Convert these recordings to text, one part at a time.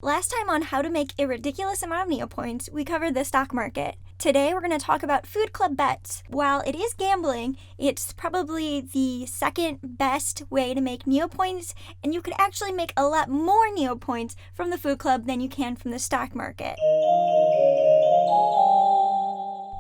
Last time on how to make a ridiculous amount of Neopoints, we covered the stock market. Today we're going to talk about Food Club Bets. While it is gambling, it's probably the second best way to make Neopoints, and you could actually make a lot more Neopoints from the Food Club than you can from the stock market.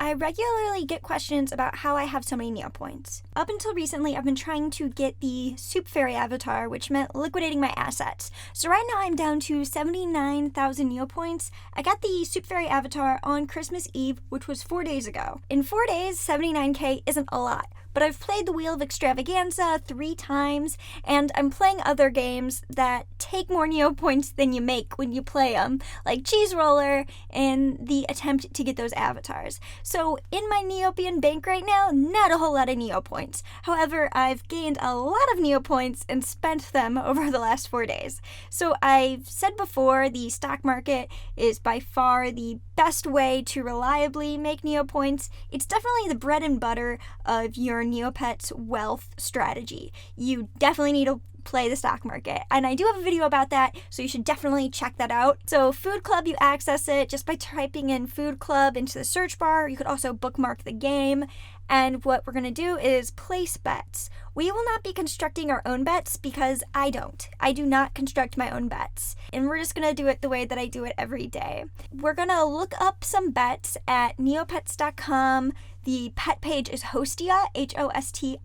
I regularly get questions about how I have so many Neopoints. Up until recently, I've been trying to get the Soup Fairy avatar, which meant liquidating my assets. So right now I'm down to 79,000 Neopoints. I got the Soup Fairy avatar on Christmas Eve, which was 4 days ago. In 4 days, 79k isn't a lot, but I've played the Wheel of Extravaganza 3 times, and I'm playing other games that take more Neopoints than you make when you play them, like Cheese Roller and the attempt to get those avatars. So in my Neopian bank right now, not a whole lot of Neopoints. However, I've gained a lot of Neopoints and spent them over the last 4 days. So I've said before, the stock market is by far the best way to reliably make Neopoints. It's definitely the bread and butter of your Neopets wealth strategy. You definitely need to play the stock market, and I do have a video about that, so you should definitely check that out. So Food Club, you access it just by typing in Food Club into the search bar. You could also bookmark the game, and what we're going to do is place bets. We will not be constructing our own bets because I do not construct my own bets, and we're just going to do it the way that I do it every day. We're going to look up some bets at neopets.com. The pet page is Hostia, Hostia.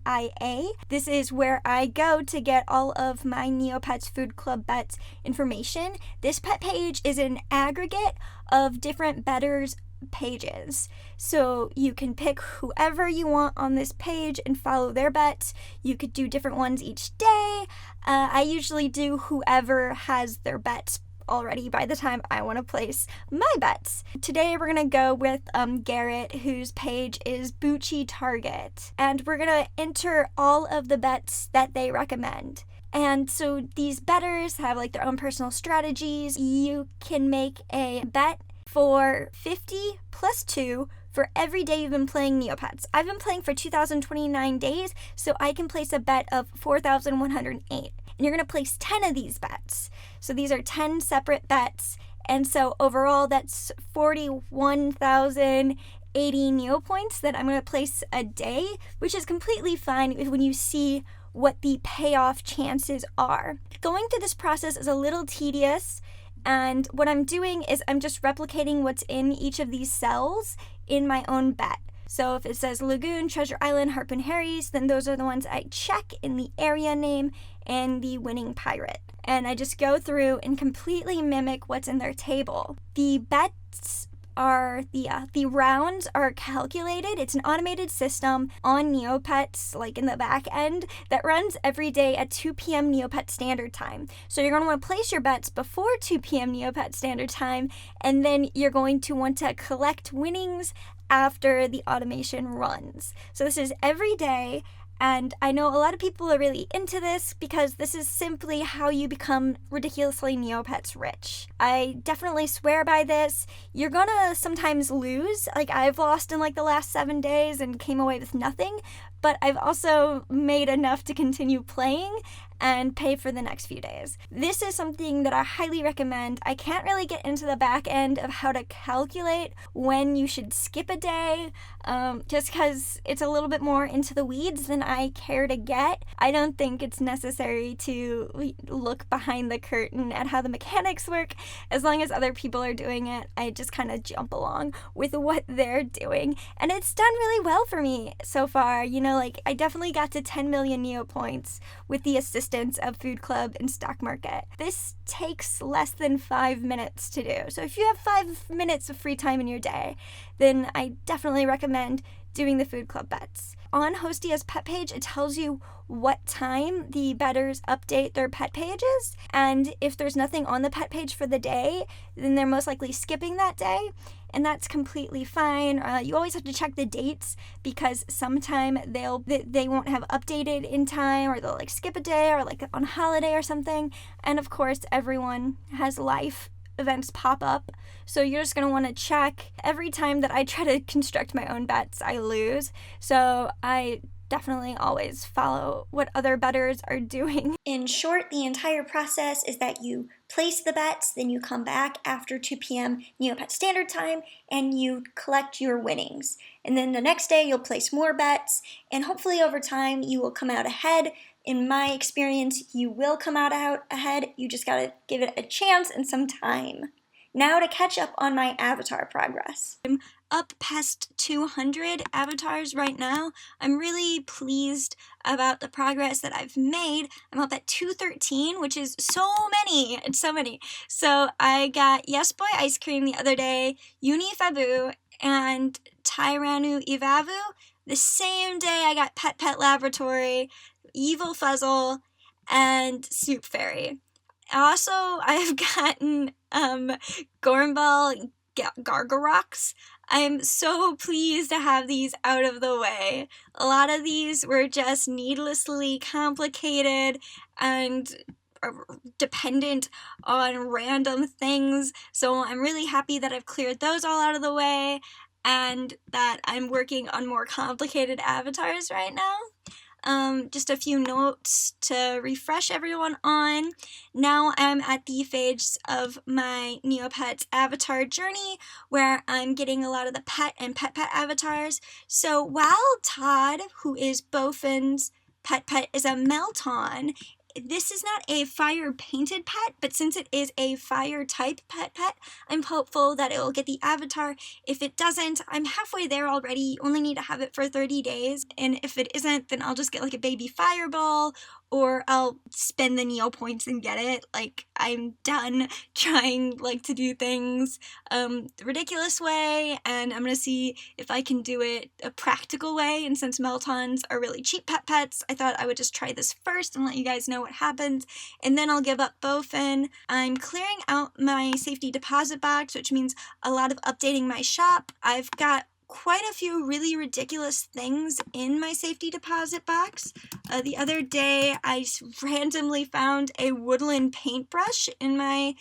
This is where I go to get all of my Neopets Food Club Bets information. This pet page is an aggregate of different bettors' pages. So you can pick whoever you want on this page and follow their bets. You could do different ones each day. I usually do whoever has their bets already by the time I want to place my bets. Today we're gonna go with Garrett, whose page is Bucci Target, and we're gonna enter all of the bets that they recommend. And so these bettors have like their own personal strategies. You can make a bet for 50 plus 2 for every day you've been playing Neopets. I've been playing for 2,029 days, so I can place a bet of 4,108. And you're going to place 10 of these bets. So these are 10 separate bets. And so overall, that's 41,080 Neopoints that I'm going to place a day, which is completely fine when you see what the payoff chances are. Going through this process is a little tedious. And what I'm doing is I'm just replicating what's in each of these cells in my own bet. So if it says Lagoon, Treasure Island, Harp and Harry's, then those are the ones I check in the area name and the winning pirate. And I just go through and completely mimic what's in their table. The bets are, the rounds are calculated. It's an automated system on Neopets, like in the back end, that runs every day at 2 p.m. Neopet Standard Time. So you're going to want to place your bets before 2 p.m. Neopet Standard Time, and then you're going to want to collect winnings after the automation runs. So this is every day. And I know a lot of people are really into this because this is simply how you become ridiculously Neopets rich. I definitely swear by this. You're gonna sometimes lose. Like, I've lost in like the last 7 days and came away with nothing, but I've also made enough to continue playing and pay for the next few days. This is something that I highly recommend. I can't really get into the back end of how to calculate when you should skip a day, just because it's a little bit more into the weeds than I care to get. I don't think it's necessary to look behind the curtain at how the mechanics work. As long as other people are doing it, I just kind of jump along with what they're doing. And it's done really well for me so far. You know, like, I definitely got to 10 million Neopoints with the assistance of Food Club and stock market. This takes less than 5 minutes to do. So if you have 5 minutes of free time in your day, then I definitely recommend doing the Food Club Bets. On Hostia's pet page, it tells you what time the bettors update their pet pages, and if there's nothing on the pet page for the day, then they're most likely skipping that day, and that's completely fine. You always have to check the dates because sometime they won't have updated in time, or they'll like skip a day or like on holiday or something. And of course, everyone has life. Events pop up, so you're just going to want to check. Every time that I try to construct my own bets, I lose, so I definitely always follow what other bettors are doing. In short, the entire process is that you place the bets, then you come back after 2 p.m. Neopets Standard Time and you collect your winnings. And then the next day you'll place more bets, and hopefully over time you will come out ahead. In my experience, you will come out ahead. You just gotta give it a chance and some time. Now to catch up on my avatar progress. I'm up past 200 avatars right now. I'm really pleased about the progress that I've made. I'm up at 213, which is so many. It's so many. So I got Yes Boy Ice Cream the other day, Uni Fabu, and Tyranu Ivavu. The same day I got Pet Pet Laboratory, Evil Fuzzle, and Soup Fairy. Also, I have gotten Gormball Gargarox. I'm so pleased to have these out of the way. A lot of these were just needlessly complicated and dependent on random things, so I'm really happy that I've cleared those all out of the way and that I'm working on more complicated avatars right now. Just a few notes to refresh everyone on. Now I'm at the phase of my Neopets avatar journey where I'm getting a lot of the pet and pet avatars. So while Todd, who is Bofin's pet, is a Melton, this is not a fire painted pet, but since it is a fire type pet, I'm hopeful that it will get the avatar. If it doesn't, I'm halfway there already. You only need to have it for 30 days. And if it isn't, then I'll just get like a baby fireball, or I'll spend the Neopoints and get it. Like, I'm done trying like to do things the ridiculous way, and I'm gonna see if I can do it a practical way. And since Meltons are really cheap pets, I thought I would just try this first and let you guys know what happens, and then I'll give up Bofin. I'm clearing out my safety deposit box, which means a lot of updating my shop. I've got quite a few really ridiculous things in my safety deposit box. The other day, I randomly found a woodland paintbrush in my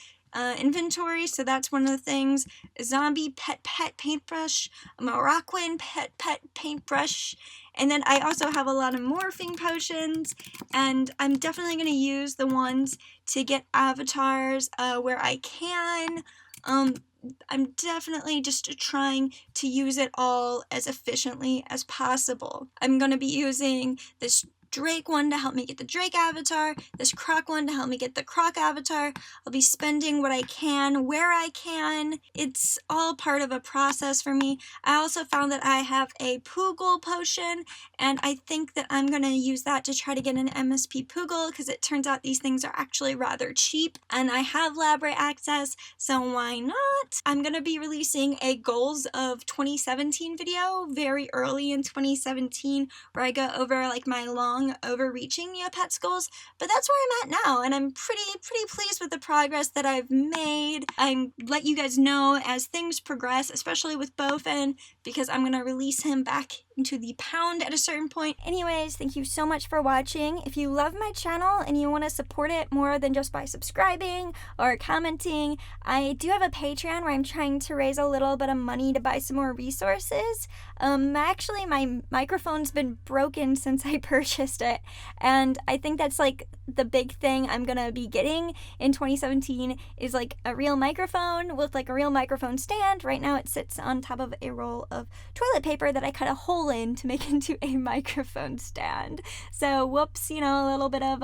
inventory, so that's one of the things. A zombie pet paintbrush, a Moroccan pet paintbrush, and then I also have a lot of morphing potions, and I'm definitely going to use the ones to get avatars where I can. I'm definitely just trying to use it all as efficiently as possible. I'm going to be using this Drake one to help me get the Drake avatar, this Croc one to help me get the Croc avatar. I'll be spending what I can where I can. It's all part of a process for me. I also found that I have a Poogle potion, and I think that I'm going to use that to try to get an MSP Poogle, because it turns out these things are actually rather cheap, and I have Library access, so why not? I'm going to be releasing a Goals of 2017 video very early in 2017 where I go over like my long overreaching Neopets goals, but that's where I'm at now, and I'm pretty pleased with the progress that I've made. I let you guys know as things progress, especially with Bofin, because I'm gonna release him back into the pound at a certain point. Anyways, thank you so much for watching. If you love my channel and you want to support it more than just by subscribing or commenting, I do have a Patreon where I'm trying to raise a little bit of money to buy some more resources. Actually, my microphone's been broken since I purchased it, and I think that's like the big thing I'm gonna be getting in 2017 is like a real microphone with like a real microphone stand. Right now it sits on top of a roll of toilet paper that I cut a hole in to make into a microphone stand. So whoops, you know, a little bit of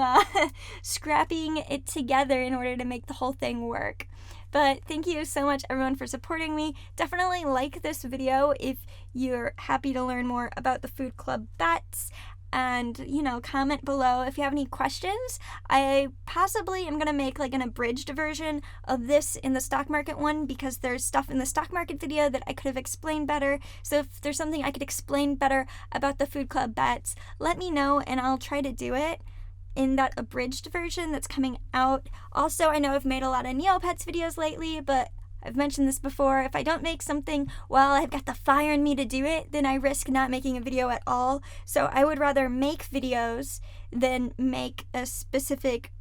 scrapping it together in order to make the whole thing work. But thank you so much everyone for supporting me. Definitely like this video if you're happy to learn more about the Food Club Bets, and you know, comment below if you have any questions. I possibly am gonna make like an abridged version of this in the stock market one, because there's stuff in the stock market video that I could have explained better. So if there's something I could explain better about the Food Club Bets, let me know and I'll try to do it in that abridged version that's coming out. Also, I know I've made a lot of Neopets videos lately, but I've mentioned this before, if I don't make something while I've got the fire in me to do it, then I risk not making a video at all. So I would rather make videos than make a specific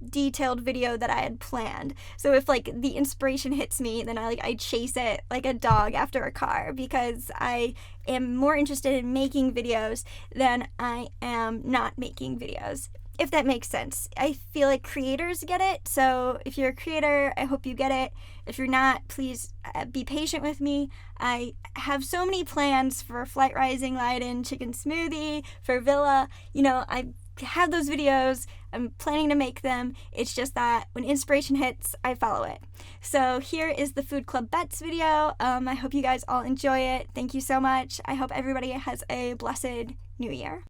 detailed video that I had planned. So if like the inspiration hits me, then I chase it like a dog after a car, because I am more interested in making videos than I am not making videos. if that makes sense. I feel like creators get it, so if you're a creator, I hope you get it. If you're not, please be patient with me. I have so many plans for Flight Rising Leiden, Chicken Smoothie, for Villa. I have those videos. I'm planning to make them. It's just that when inspiration hits, I follow it. So here is the Food Club Bets video. I hope you guys all enjoy it. Thank you so much. I hope everybody has a blessed new year.